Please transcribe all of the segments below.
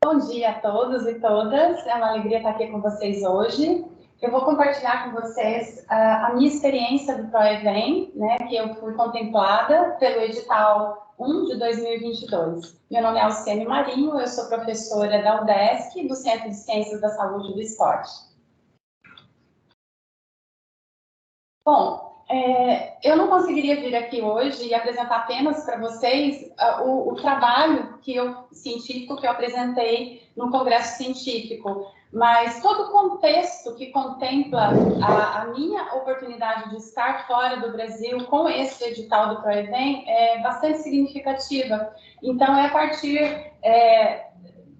Bom dia a todos e todas, é uma alegria estar aqui com vocês hoje. Eu vou compartilhar com vocês a minha experiência do ProEVEN, né, que eu fui contemplada pelo edital 1 de 2022. Meu nome é Alciane Marinho, eu sou professora da UDESC, do Centro de Ciências da Saúde e do Esporte. Bom, eu não conseguiria vir aqui hoje e apresentar apenas para vocês o trabalho científico que eu apresentei no Congresso Científico, mas todo o contexto que contempla a minha oportunidade de estar fora do Brasil com esse edital do ProEVEN é bastante significativa. Então, é a partir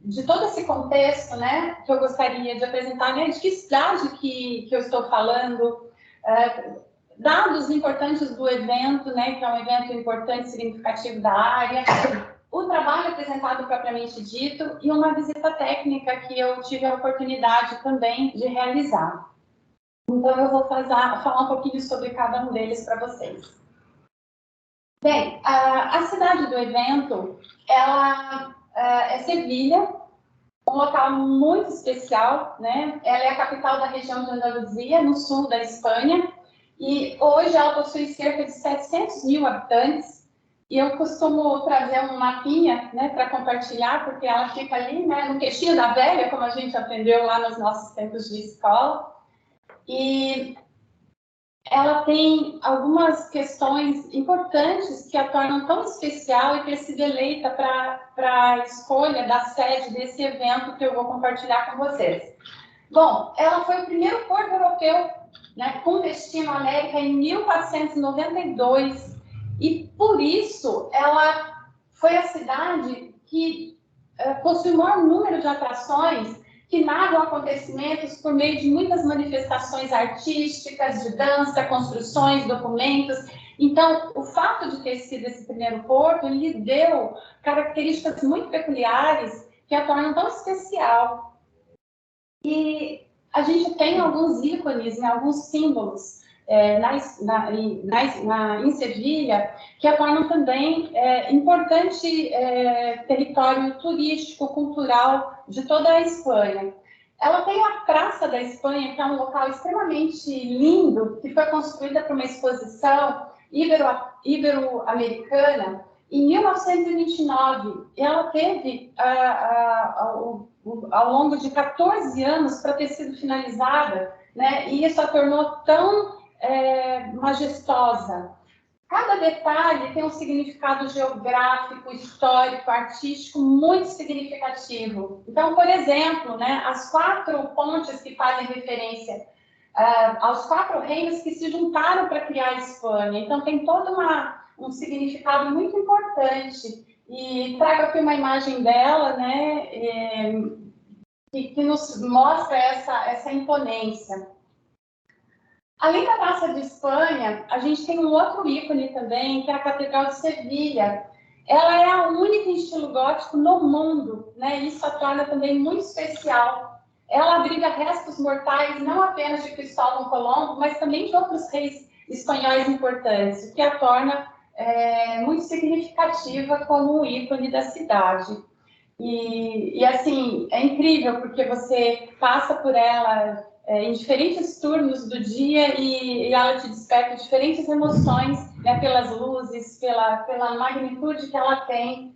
de todo esse contexto, né, que eu gostaria de apresentar, né, de que cidade que eu estou falando, dados importantes do evento, né, que é um evento importante, significativo da área, o trabalho apresentado propriamente dito e uma visita técnica que eu tive a oportunidade também de realizar. Então, eu vou falar um pouquinho sobre cada um deles para vocês. Bem, a cidade do evento, ela é Sevilha, um local muito especial, né? Ela é a capital da região de Andaluzia, no sul da Espanha, e hoje ela possui cerca de 700 mil habitantes, e eu costumo trazer um mapinha, né, para compartilhar, porque ela fica ali, né, no queixinho da velha, como a gente aprendeu lá nos nossos tempos de escola, e ela tem algumas questões importantes que a tornam tão especial e ter sido eleita para a escolha da sede desse evento que eu vou compartilhar com vocês. Bom, ela foi o primeiro porto europeu, né, com destino à América em 1492 e, por isso, ela foi a cidade que possui o maior número de atrações que narram acontecimentos por meio de muitas manifestações artísticas, de dança, construções, documentos. Então, o fato de ter sido esse primeiro porto, lhe deu características muito peculiares que a tornam tão especial. E a gente tem alguns ícones, né, alguns símbolos em Sevilha, que a tornam também importante território turístico, cultural de toda a Espanha. Ela tem a Praça da Espanha, que é um local extremamente lindo, que foi construída para uma exposição ibero-americana em 1929. Ela teve, ao longo de 14 anos, para ter sido finalizada, né? E isso a tornou tão majestosa. Cada detalhe tem um significado geográfico, histórico, artístico muito significativo. Então, por exemplo, né, as 4 pontes que fazem referência aos 4 reinos que se juntaram para criar a Espanha. Então, tem todo um significado muito importante. E trago aqui uma imagem dela, né, que nos mostra essa imponência. Além da Praça de Espanha, a gente tem um outro ícone também, que é a Catedral de Sevilha. Ela é a única em estilo gótico no mundo, né? Isso a torna também muito especial. Ela abriga restos mortais não apenas de Cristóvão Colombo, mas também de outros reis espanhóis importantes, o que a torna muito significativa como um ícone da cidade. E assim, é incrível, porque você passa por ela em diferentes turnos do dia e ela te desperta diferentes emoções, né, pelas luzes, pela magnitude que ela tem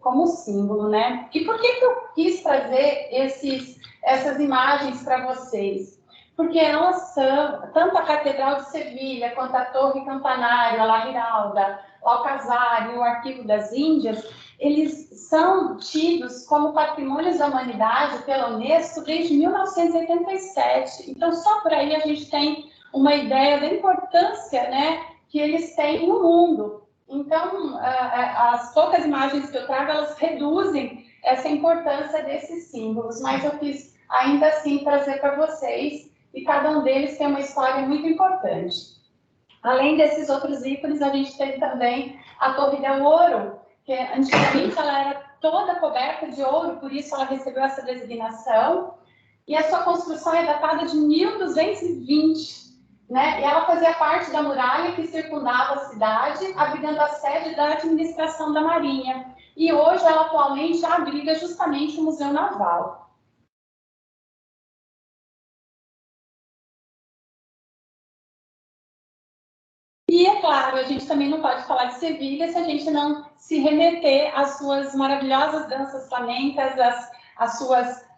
como símbolo, né? E por que eu quis trazer essas imagens para vocês? Porque elas são, tanto a Catedral de Sevilha, quanto a Torre Campanário, a La Giralda, o Alcazar e o Arquivo das Índias, eles são tidos como patrimônios da humanidade pela Unesco desde 1987. Então, só por aí a gente tem uma ideia da importância, né, que eles têm no mundo. Então, as poucas imagens que eu trago, elas reduzem essa importância desses símbolos, mas eu quis ainda assim trazer para vocês, e cada um deles tem uma história muito importante. Além desses outros ícones, a gente tem também a Torre del Ouro, que antigamente ela era toda coberta de ouro, por isso ela recebeu essa designação, e a sua construção é datada de 1220. né? E ela fazia parte da muralha que circundava a cidade, abrigando a sede da administração da Marinha. E hoje ela atualmente abriga justamente o Museu Naval. E, é claro, a gente também não pode falar de Sevilha se a gente não se remeter às suas maravilhosas danças flamencas, às suas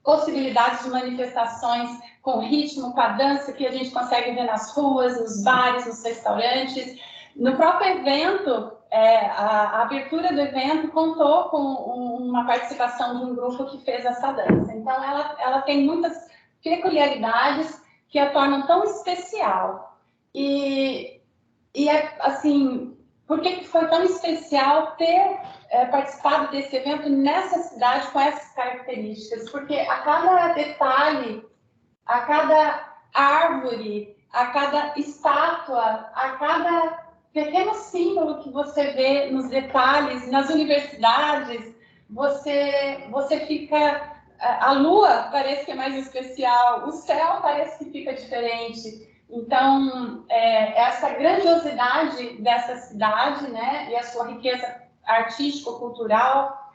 possibilidades de manifestações com ritmo, com a dança que a gente consegue ver nas ruas, nos bares, nos restaurantes. No próprio evento, a abertura do evento contou com uma participação de um grupo que fez essa dança. Então, ela tem muitas peculiaridades que a tornam tão especial. E assim, por que foi tão especial ter participado desse evento nessa cidade com essas características? Porque a cada detalhe, a cada árvore, a cada estátua, a cada pequeno símbolo que você vê nos detalhes, nas universidades, você fica... A lua parece que é mais especial, o céu parece que fica diferente. Então, essa grandiosidade dessa cidade, né, e a sua riqueza artístico-cultural,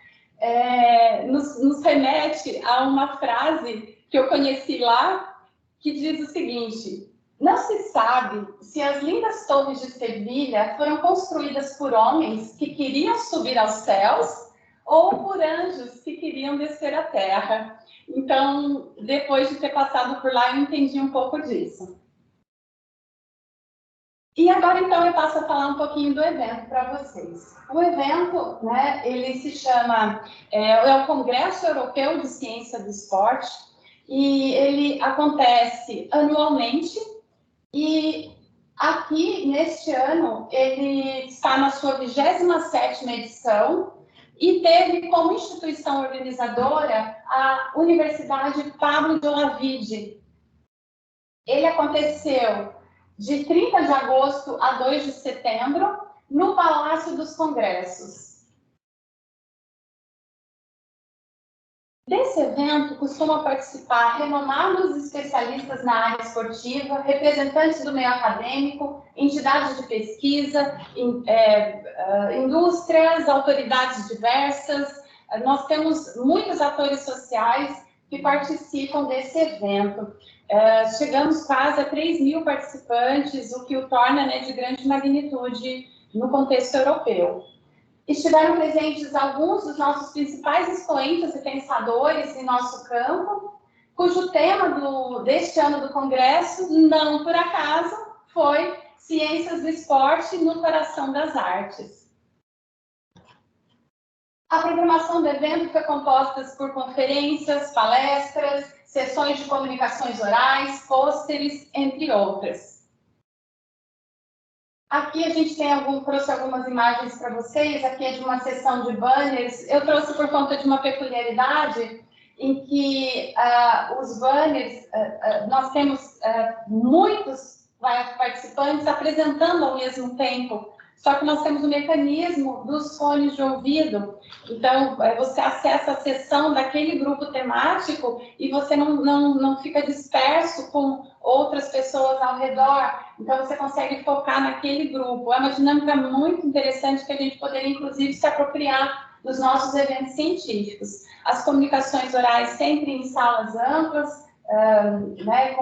nos remete a uma frase que eu conheci lá, que diz o seguinte: não se sabe se as lindas torres de Sevilha foram construídas por homens que queriam subir aos céus ou por anjos que queriam descer à terra. Então, depois de ter passado por lá, eu entendi um pouco disso. E agora, então, eu passo a falar um pouquinho do evento para vocês. O evento, né, ele se chama, o Congresso Europeu de Ciência do Esporte, e ele acontece anualmente, e aqui, neste ano, ele está na sua 27ª edição, e teve como instituição organizadora a Universidade Pablo de Olavide. Ele aconteceu de 30 de agosto a 2 de setembro, no Palácio dos Congressos. Desse evento costumam participar renomados especialistas na área esportiva, representantes do meio acadêmico, entidades de pesquisa, indústrias, autoridades diversas. Nós temos muitos atores sociais que participam desse evento. Chegamos quase a 3.000 participantes, o que o torna, né, de grande magnitude no contexto europeu. Estiveram presentes alguns dos nossos principais expoentes e pensadores em nosso campo, cujo tema deste ano do Congresso, não por acaso, foi Ciências do Esporte no Coração das Artes. A programação do evento foi composta por conferências, palestras, sessões de comunicações orais, pôsteres, entre outras. Aqui a gente trouxe algumas imagens para vocês, aqui é de uma sessão de banners. Eu trouxe por conta de uma peculiaridade em que os banners, nós temos muitos participantes apresentando ao mesmo tempo, só que nós temos o mecanismo dos fones de ouvido. Então, você acessa a sessão daquele grupo temático e você não fica disperso com outras pessoas ao redor. Então, você consegue focar naquele grupo. É uma dinâmica muito interessante que a gente poderia, inclusive, se apropriar dos nossos eventos científicos. As comunicações orais sempre em salas amplas, né,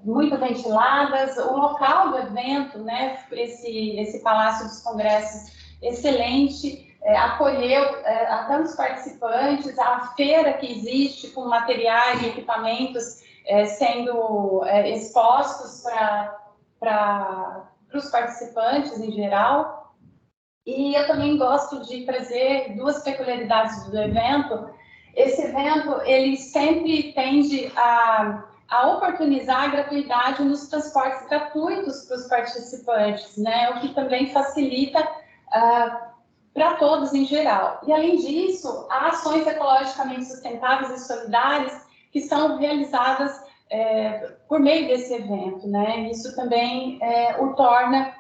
muito ventiladas. O local do evento, né, esse Palácio dos Congressos, excelente, acolheu a tantos participantes, a feira que existe com materiais e equipamentos sendo expostos para os participantes em geral. E eu também gosto de trazer duas peculiaridades do evento. Esse evento, ele sempre tende a oportunizar a gratuidade nos transportes gratuitos para os participantes, né? O que também facilita para todos em geral. E, além disso, há ações ecologicamente sustentáveis e solidárias que são realizadas por meio desse evento, né? Isso também o torna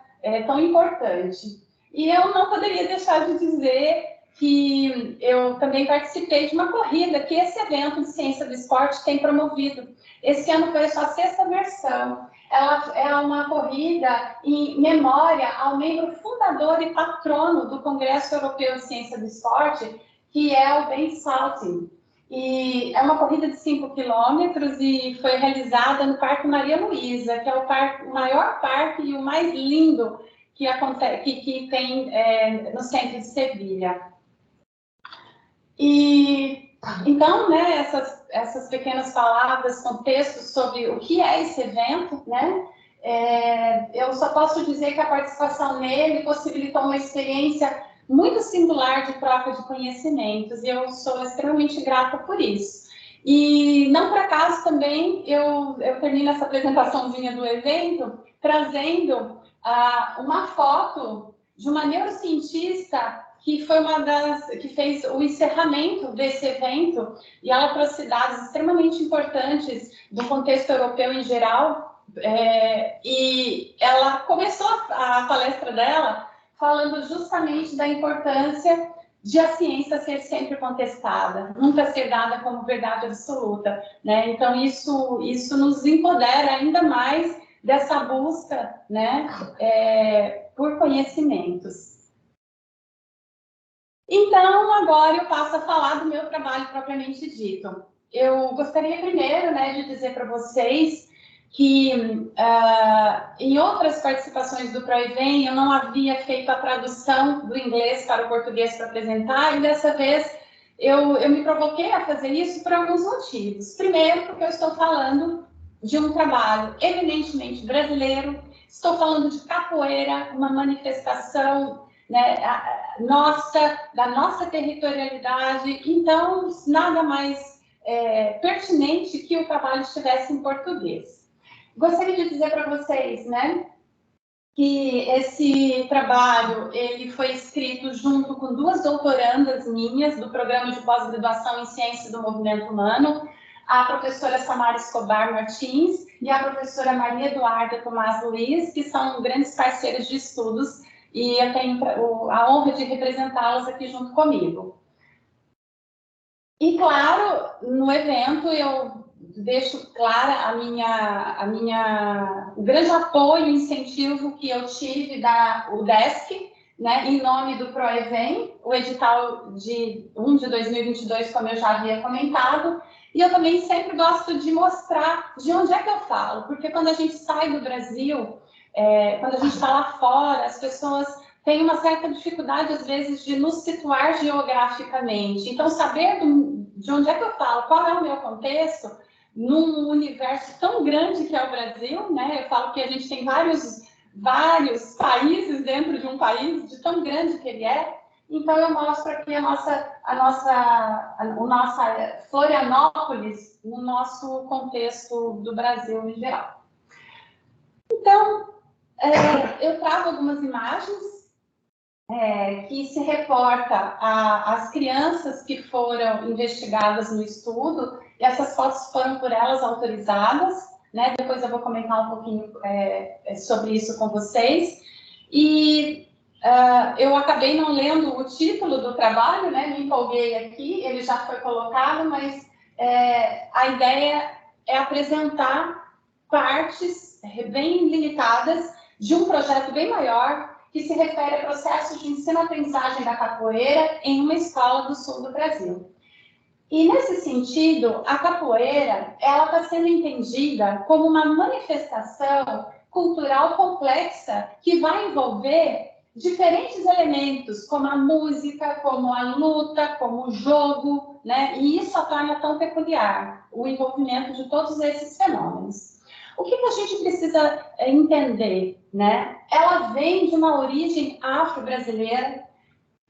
tão importante. E eu não poderia deixar de dizer que eu também participei de uma corrida que esse evento de ciência do esporte tem promovido. Esse ano foi a sua 6ª versão. Ela é uma corrida em memória ao membro fundador e patrono do Congresso Europeu de Ciência do Esporte, que é o Ben Salting. E é uma corrida de 5 quilômetros e foi realizada no Parque Maria Luísa, que é o maior parque e o mais lindo que tem no centro de Sevilha. E então, né, essas pequenas palavras, contextos sobre o que é esse evento, né? Eu só posso dizer que a participação nele possibilitou uma experiência muito singular de troca de conhecimentos, e eu sou extremamente grata por isso. E não por acaso também eu termino essa apresentaçãozinha do evento trazendo uma foto de uma neurocientista que foi que fez o encerramento desse evento, e ela trouxe dados extremamente importantes do contexto europeu em geral, e ela começou a palestra dela falando justamente da importância de a ciência ser sempre contestada, nunca ser dada como verdade absoluta, né? Então, isso nos empodera ainda mais dessa busca, né, por conhecimentos. Então, agora eu passo a falar do meu trabalho propriamente dito. Eu gostaria primeiro, né, de dizer para vocês que em outras participações do ProEvent eu não havia feito a tradução do inglês para o português para apresentar, e dessa vez eu me provoquei a fazer isso por alguns motivos. Primeiro, porque eu estou falando de um trabalho eminentemente brasileiro, estou falando de capoeira, uma manifestação, né, da nossa territorialidade, então nada mais pertinente que o trabalho estivesse em português. Gostaria de dizer para vocês, né, que esse trabalho ele foi escrito junto com 2 doutorandas minhas do programa de pós-graduação em Ciências do Movimento Humano, a professora Samara Escobar Martins e a professora Maria Eduarda Tomás Luiz, que são grandes parceiros de estudos, e eu tenho a honra de representá-las aqui junto comigo. E, claro, no evento eu deixo clara o grande apoio e incentivo que eu tive da UDESC, né, em nome do ProEvent, o edital de 1 de 2022, como eu já havia comentado. E eu também sempre gosto de mostrar de onde é que eu falo, porque quando a gente sai do Brasil, quando a gente está lá fora, as pessoas têm uma certa dificuldade, às vezes, de nos situar geograficamente. Então, saber de onde é que eu falo, qual é o meu contexto, num universo tão grande que é o Brasil, né? Eu falo que a gente tem vários países dentro de um país, de tão grande que ele é. Então, eu mostro aqui a nossa Florianópolis no nosso contexto do Brasil em geral. Então, eu trago algumas imagens que se reporta às crianças que foram investigadas no estudo, e essas fotos foram por elas autorizadas, né? Depois eu vou comentar um pouquinho sobre isso com vocês. E eu acabei não lendo o título do trabalho, né? Me empolguei aqui, ele já foi colocado, mas a ideia é apresentar partes bem limitadas de um projeto bem maior, que se refere a processos de ensino-aprendizagem da capoeira em uma escola do sul do Brasil. E, nesse sentido, a capoeira ela está sendo entendida como uma manifestação cultural complexa que vai envolver diferentes elementos, como a música, como a luta, como o jogo, né? E isso a torna tão peculiar, o envolvimento de todos esses fenômenos. O que a gente precisa entender, né? Ela vem de uma origem afro-brasileira,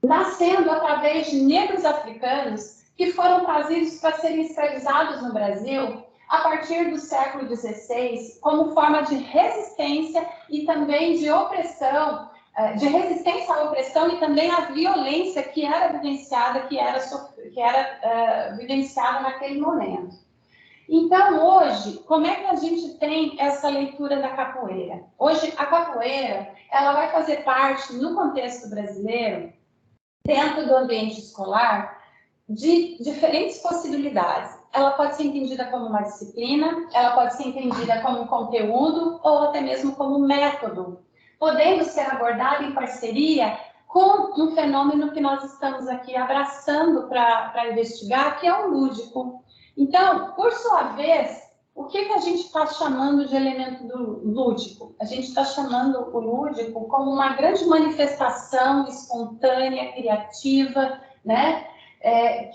nascendo através de negros africanos que foram trazidos para serem escravizados no Brasil a partir do século XVI, como forma de resistência e também de opressão, de resistência à opressão e também à violência que era vivenciada, vivenciada naquele momento. Então, hoje, como é que a gente tem essa leitura da capoeira? Hoje, a capoeira, ela vai fazer parte, no contexto brasileiro, dentro do ambiente escolar de diferentes possibilidades. Ela pode ser entendida como uma disciplina, ela pode ser entendida como um conteúdo ou até mesmo como método, podendo ser abordada em parceria com um fenômeno que nós estamos aqui abraçando para investigar, que é o lúdico. Então, por sua vez, o que a gente está chamando de elemento do lúdico? A gente está chamando o lúdico como uma grande manifestação espontânea, criativa, né?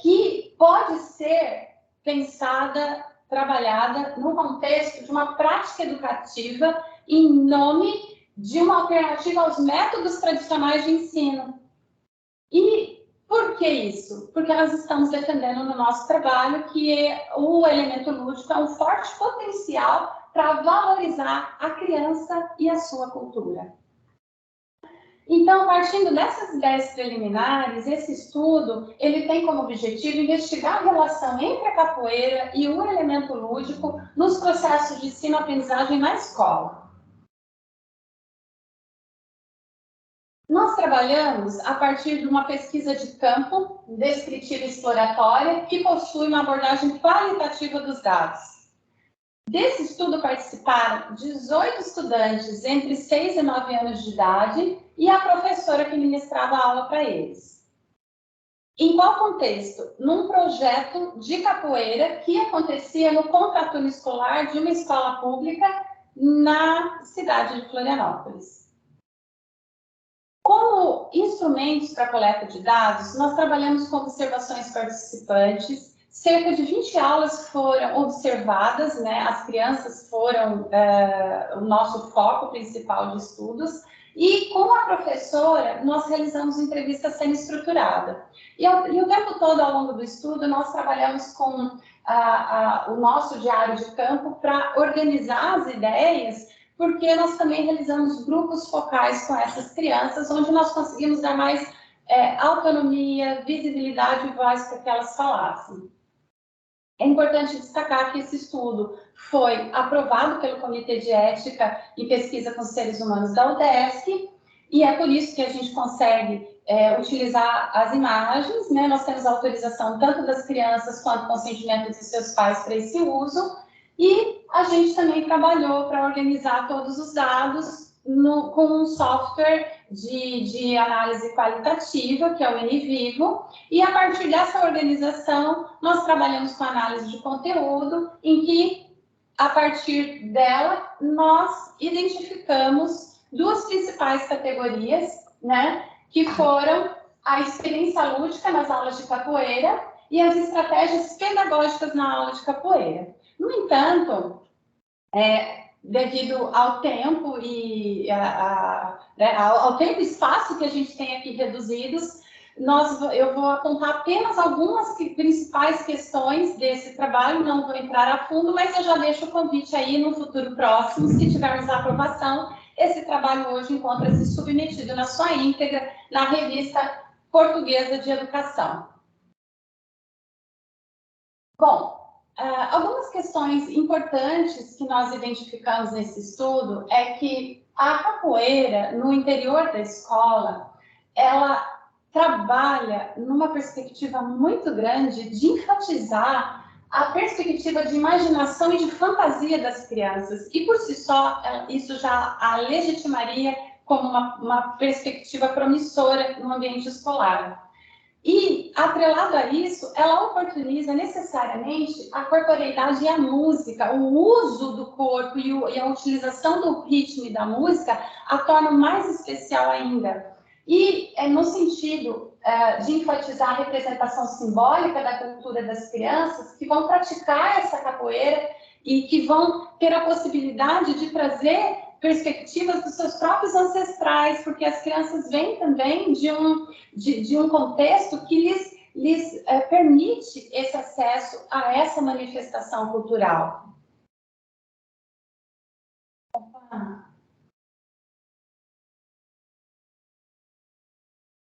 Que pode ser pensada, trabalhada no contexto de uma prática educativa em nome de uma alternativa aos métodos tradicionais de ensino. E por que isso? Porque nós estamos defendendo no nosso trabalho que o elemento lúdico é um forte potencial para valorizar a criança e a sua cultura. Então, partindo dessas ideias preliminares, esse estudo ele tem como objetivo investigar a relação entre a capoeira e o elemento lúdico nos processos de ensino-aprendizagem na escola. Nós trabalhamos a partir de uma pesquisa de campo, descritiva e exploratória, que possui uma abordagem qualitativa dos dados. Desse estudo participaram 18 estudantes entre 6 e 9 anos de idade e a professora que ministrava a aula para eles. Em qual contexto? Num projeto de capoeira que acontecia no contraturno escolar de uma escola pública na cidade de Florianópolis. Como instrumentos para coleta de dados, nós trabalhamos com observações participantes. Cerca de 20 aulas foram observadas, né? As crianças foram o nosso foco principal de estudos. E com a professora, nós realizamos entrevista semi-estruturada. E o tempo todo, ao longo do estudo, nós trabalhamos com o nosso diário de campo para organizar as ideias, porque nós também realizamos grupos focais com essas crianças, onde nós conseguimos dar mais autonomia, visibilidade e voz para que elas falassem. É importante destacar que esse estudo foi aprovado pelo Comitê de Ética e Pesquisa com Seres Humanos da UDESC, e é por isso que a gente consegue utilizar as imagens, né? Nós temos autorização tanto das crianças quanto consentimento de seus pais para esse uso, e a gente também trabalhou para organizar todos os dados com um software de análise qualitativa, que é o NVivo, e a partir dessa organização, nós trabalhamos com análise de conteúdo, em que, a partir dela, nós identificamos duas principais categorias, né, que foram a experiência lúdica nas aulas de capoeira e as estratégias pedagógicas na aula de capoeira. No entanto, devido ao tempo e ao tempo e espaço que a gente tem aqui reduzidos, eu vou apontar apenas algumas principais questões desse trabalho, não vou entrar a fundo, mas eu já deixo o convite aí no futuro próximo, se tivermos a aprovação, esse trabalho hoje encontra-se submetido na sua íntegra na Revista Portuguesa de Educação. Bom, algumas questões importantes que nós identificamos nesse estudo é que a capoeira, no interior da escola, ela trabalha numa perspectiva muito grande de enfatizar a perspectiva de imaginação e de fantasia das crianças. E, por si só, isso já a legitimaria como uma perspectiva promissora no ambiente escolar. E, atrelado a isso, ela oportuniza necessariamente a corporeidade e a música, o uso do corpo e a utilização do ritmo e da música a torna mais especial ainda. E no sentido de enfatizar a representação simbólica da cultura das crianças que vão praticar essa capoeira e que vão ter a possibilidade de trazer perspectivas dos seus próprios ancestrais, porque as crianças vêm também de um contexto que lhes permite esse acesso a essa manifestação cultural.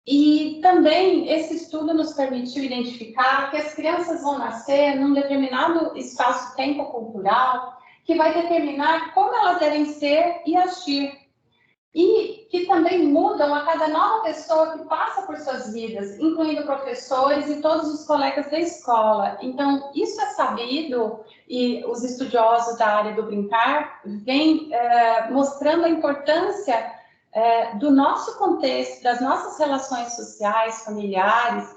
E também esse estudo nos permitiu identificar que as crianças vão nascer num determinado espaço-tempo cultural que vai determinar como elas devem ser e agir. e que também mudam a cada nova pessoa que passa por suas vidas, incluindo professores e todos os colegas da escola. Então, isso é sabido e os estudiosos da área do brincar vêm mostrando a importância do nosso contexto, das nossas relações sociais, familiares,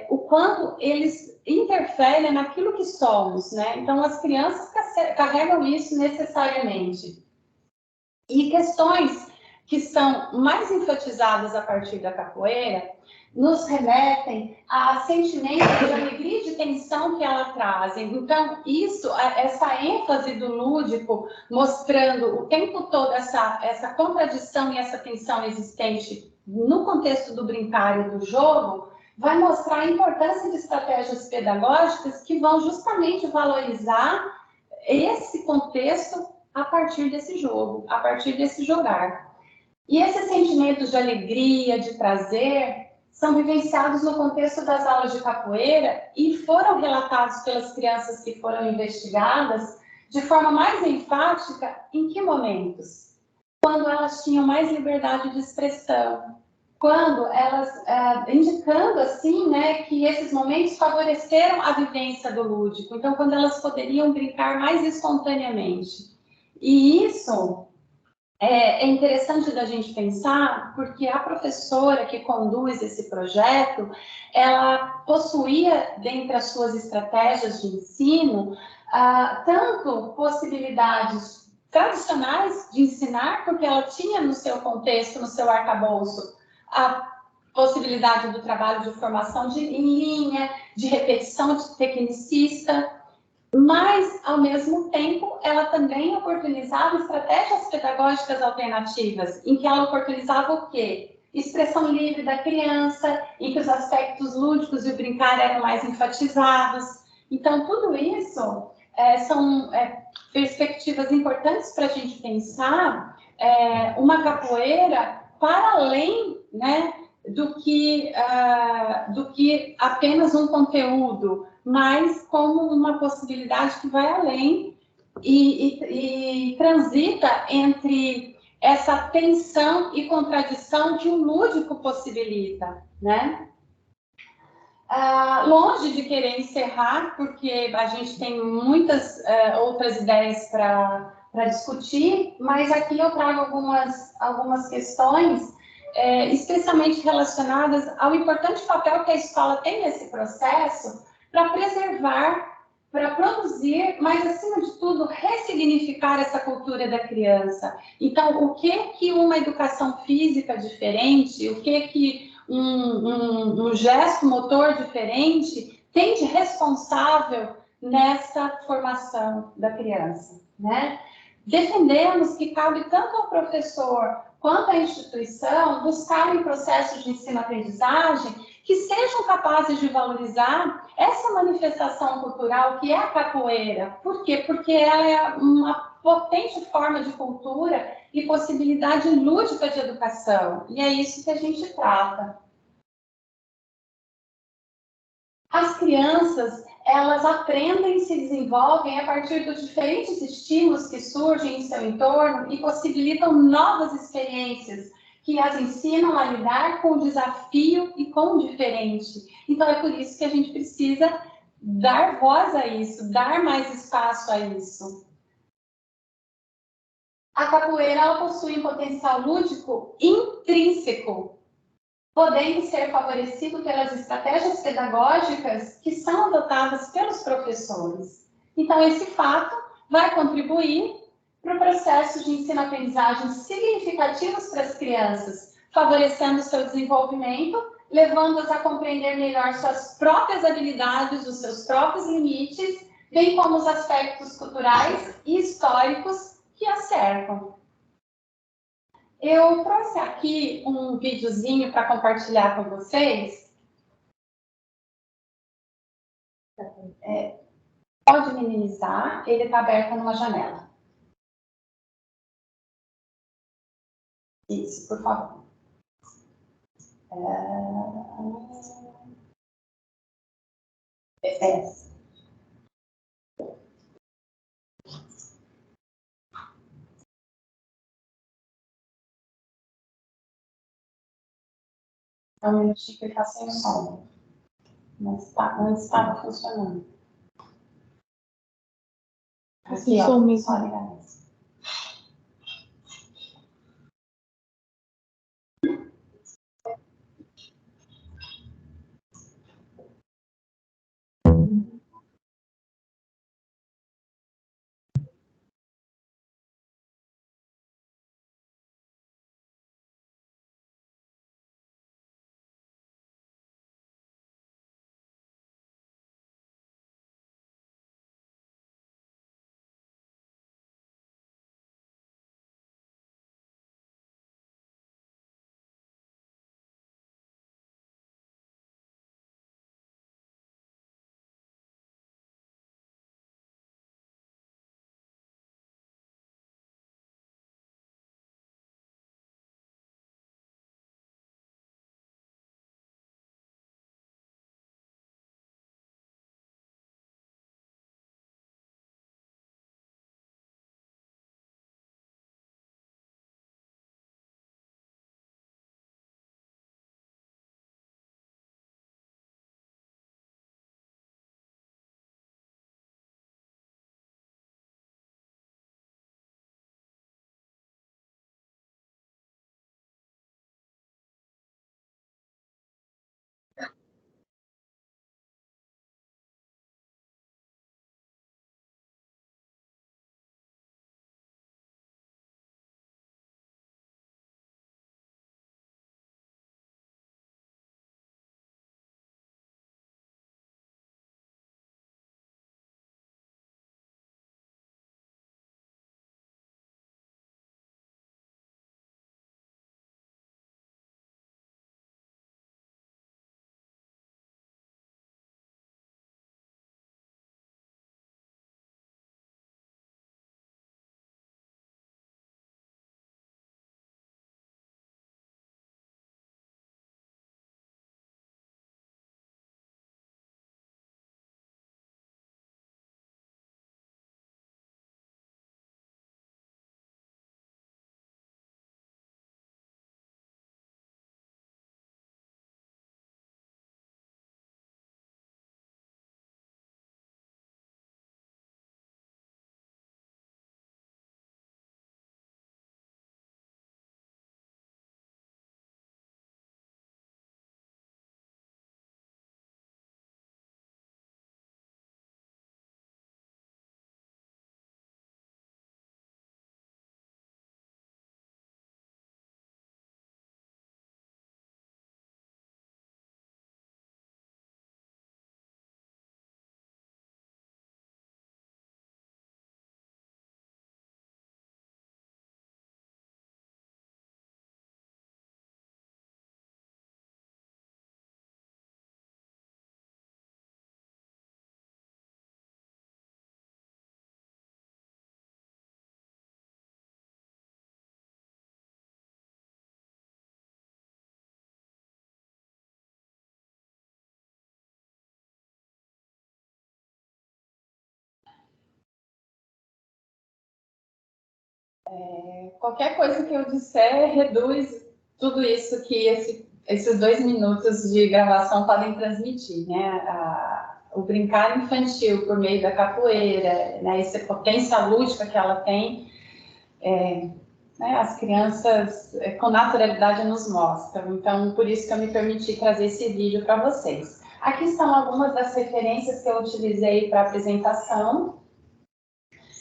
o quanto eles interferem naquilo que somos, né? Então, as crianças carregam isso necessariamente. E questões que são mais enfatizadas a partir da capoeira nos remetem a sentimentos de alegria e de tensão que ela traz. Então, essa ênfase do lúdico, mostrando o tempo todo essa contradição e essa tensão existente no contexto do brincar e do jogo, vai mostrar a importância de estratégias pedagógicas que vão justamente valorizar esse contexto a partir desse jogo, a partir desse jogar. E esses sentimentos de alegria, de prazer, são vivenciados no contexto das aulas de capoeira e foram relatados pelas crianças que foram investigadas de forma mais enfática em que momentos? Quando elas tinham mais liberdade de expressão, quando elas, indicando assim, né, que esses momentos favoreceram a vivência do lúdico, então quando elas poderiam brincar mais espontaneamente. E isso é interessante da gente pensar, porque a professora que conduz esse projeto, ela possuía, dentre as suas estratégias de ensino, tanto possibilidades tradicionais de ensinar, porque ela tinha no seu contexto, no seu arcabouço, a possibilidade do trabalho de formação em linha, de repetição de tecnicista, mas, ao mesmo tempo, ela também oportunizava estratégias pedagógicas alternativas, em que ela oportunizava o quê? Expressão livre da criança, em que os aspectos lúdicos e o brincar eram mais enfatizados. Então, tudo isso são perspectivas importantes para a gente pensar uma capoeira para além, né, do que apenas um conteúdo, mas como uma possibilidade que vai além e transita entre essa tensão e contradição que o lúdico possibilita, né? Longe de querer encerrar, porque a gente tem muitas outras ideias para discutir, mas aqui eu trago algumas questões especialmente relacionadas ao importante papel que a escola tem nesse processo para preservar, para produzir, mas, acima de tudo, ressignificar essa cultura da criança. Então, o que uma educação física diferente, o que um gesto motor diferente tem de responsável nessa formação da criança, né? Defendemos que cabe tanto ao professor quanto à instituição buscarem processos de ensino-aprendizagem que sejam capazes de valorizar essa manifestação cultural que é a capoeira. Por quê? Porque ela é uma potente forma de cultura e possibilidade lúdica de educação. E é isso que a gente trata. As crianças, elas aprendem e se desenvolvem a partir dos diferentes estímulos que surgem em seu entorno e possibilitam novas experiências que as ensinam a lidar com o desafio e com o diferente. Então, é por isso que a gente precisa dar voz a isso, dar mais espaço a isso. A capoeira, ela possui um potencial lúdico intrínseco, podendo ser favorecido pelas estratégias pedagógicas que são adotadas pelos professores. Então, esse fato vai contribuir para o processo de ensino-aprendizagem significativos para as crianças, favorecendo o seu desenvolvimento, levando-as a compreender melhor suas próprias habilidades, os seus próprios limites, bem como os aspectos culturais e históricos que a cercam. Eu trouxe aqui um videozinho para compartilhar com vocês. Pode minimizar, ele está aberto numa janela. Isso, por favor. É. Um minutinho que ele está sem som. Mas antes estava funcionando. Aqui, ó, só ligar nesse. Qualquer coisa que eu disser reduz tudo isso que esses 2 minutos de gravação podem transmitir, né? O brincar infantil por meio da capoeira, né? Essa potência lúdica que ela tem, né? As crianças com naturalidade nos mostram. Então, por isso que eu me permiti trazer esse vídeo para vocês. Aqui estão algumas das referências que eu utilizei para a apresentação.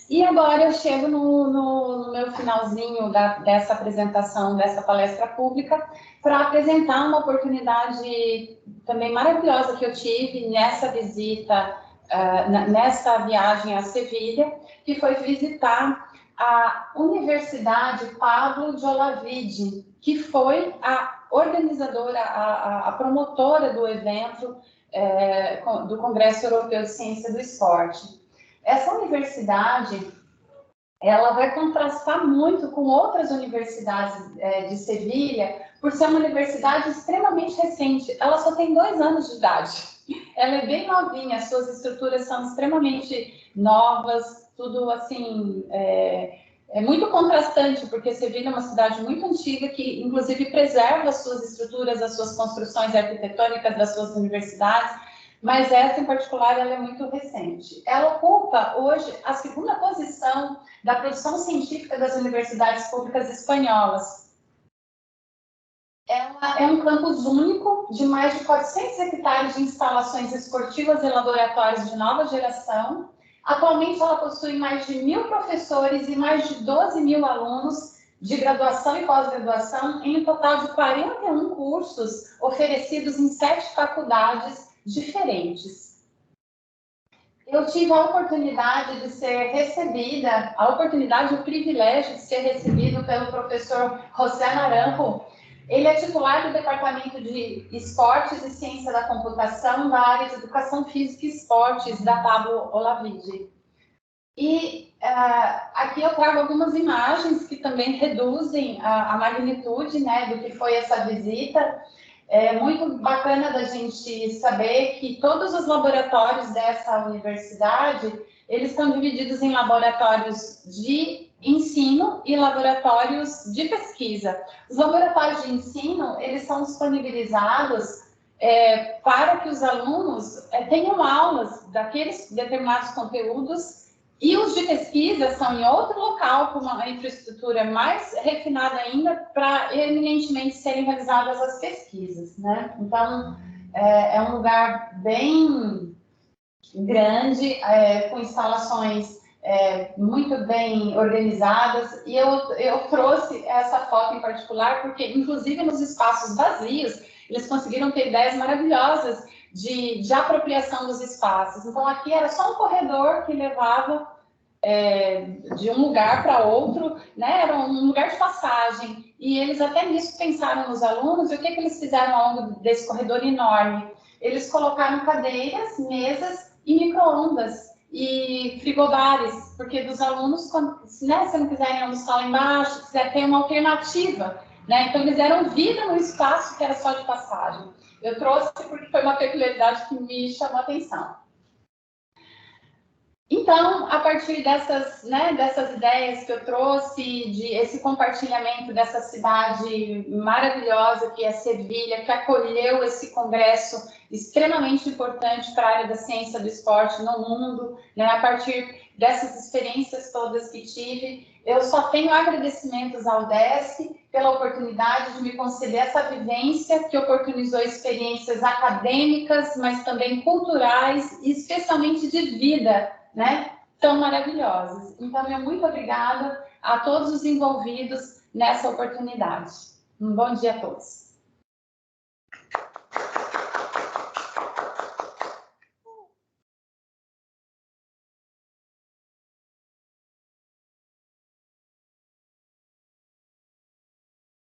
E agora eu chego no meu finalzinho dessa apresentação, dessa palestra pública, para apresentar uma oportunidade também maravilhosa que eu tive nessa visita, nessa viagem a Sevilha, que foi visitar a Universidade Pablo de Olavide, que foi a organizadora, a promotora do evento do Congresso Europeu de Ciência do Esporte. Essa universidade, ela vai contrastar muito com outras universidades de Sevilha, por ser uma universidade extremamente recente. Ela só tem 2 anos de idade. Ela é bem novinha, suas estruturas são extremamente novas, tudo assim, é muito contrastante, porque Sevilha é uma cidade muito antiga que, inclusive, preserva as suas estruturas, as suas construções arquitetônicas das suas universidades, mas essa, em particular, ela é muito recente. Ela ocupa, hoje, a segunda posição da produção científica das universidades públicas espanholas. Ela é um campus único, de mais de 400 hectares de instalações esportivas e laboratórios de nova geração. Atualmente, ela possui mais de 1.000 professores e mais de 12.000 alunos de graduação e pós-graduação, em um total de 41 cursos oferecidos em 7 faculdades diferentes. Eu tive a oportunidade de ser recebida, e o privilégio de ser recebido pelo professor José Naranjo. Ele é titular do Departamento de Esportes e Ciência da Computação da área de Educação Física e Esportes da Pablo Olavide. E aqui eu trago algumas imagens que também reduzem a magnitude, né, do que foi essa visita. É muito bacana da gente saber que todos os laboratórios dessa universidade, eles estão divididos em laboratórios de ensino e laboratórios de pesquisa. Os laboratórios de ensino, eles são disponibilizados para que os alunos tenham aulas daqueles determinados conteúdos, e os de pesquisa são em outro local, com uma infraestrutura mais refinada ainda, para eminentemente serem realizadas as pesquisas, né? Então, é um lugar bem grande, com instalações muito bem organizadas, e eu trouxe essa foto em particular porque, inclusive, nos espaços vazios, eles conseguiram ter ideias maravilhosas de apropriação dos espaços. Então, aqui era só um corredor que levava de um lugar para outro, né? Era um lugar de passagem, e eles até nisso pensaram nos alunos. E o que eles fizeram ao longo desse corredor enorme? Eles colocaram cadeiras, mesas e micro-ondas e frigobares, porque dos alunos, né, se não quiserem almoçar lá embaixo, quiser ter uma alternativa, né? Então eles deram vida no espaço que era só de passagem. Eu trouxe porque foi uma peculiaridade que me chamou a atenção. Então, a partir dessas ideias que eu trouxe, de esse compartilhamento dessa cidade maravilhosa que é Sevilha, que acolheu esse congresso extremamente importante para a área da ciência do esporte no mundo, né? A partir dessas experiências todas que tive, eu só tenho agradecimentos ao UDESC pela oportunidade de me conceder essa vivência, que oportunizou experiências acadêmicas, mas também culturais e especialmente de vida, né, tão maravilhosas. Então, meu muito obrigada a todos os envolvidos nessa oportunidade. Um bom dia a todos.